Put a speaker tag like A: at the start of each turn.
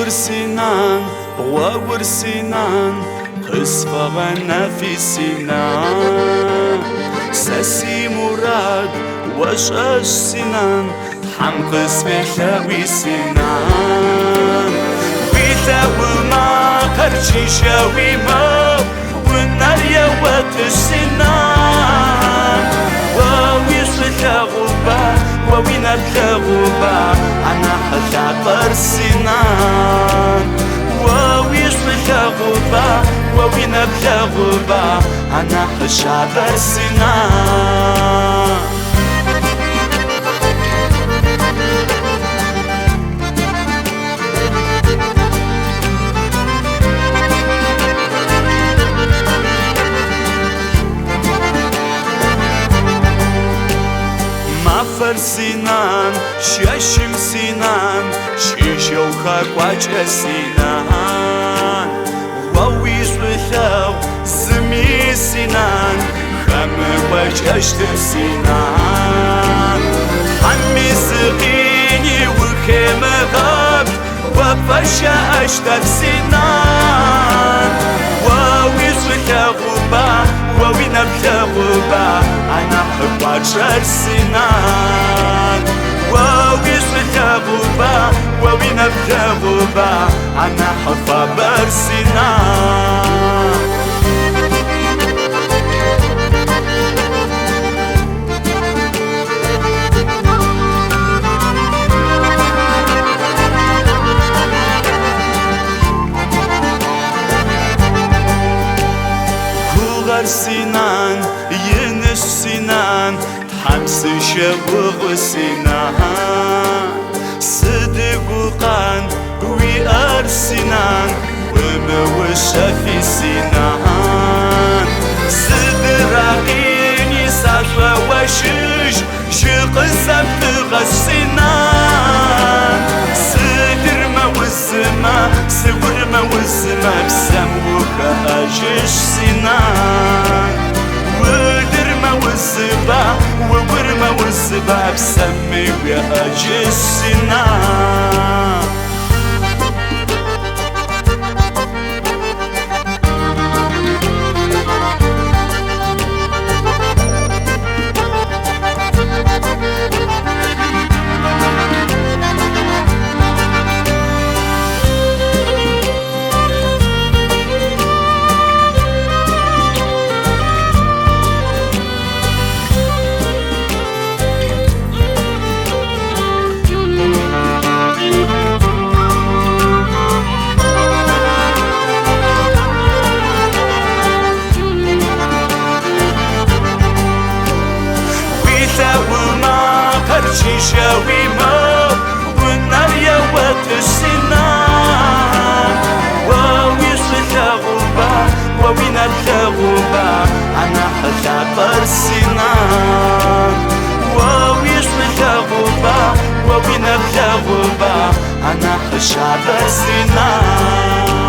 A: سنان وور سنان قصفغنا في سنان ساسي مراد وشاش سنان حمقص بحلاوي سنان بيثاو ما قرشي شاوي ما والنار يوات السنان وويصل غبا ووين الغبا أنا حتعبر سنان وويصل غبا ووين الغبا أنا حشعبر سنان سنان شاشم سنان شيشو خاقواج سنان وويش بثاو زمي سنان خم وجهشت سنان حمي سقيني وخيم غاب وفشا اشتر سنان وويش بثاو ووين بثاو أنا حب عشر سنان وويش غبا ووين بغبا أنا حب بر سنان كوغر سنان ينش سنان حمس شبغ سنان صدق وقان ويار سنان وموشى في سنان صدراقيني ساشوى وشش شقسم تغى سنان صدر موزما صور موزما بسموك أجش سنان ودر موزبا وور موزبا بسمي وأجش سنان شاوي ما والنار يوات السنان وويصل غبا ووين الغبا أنا حتعبر سنان وويصل غبا ووين الغبا أنا حشعبر سنان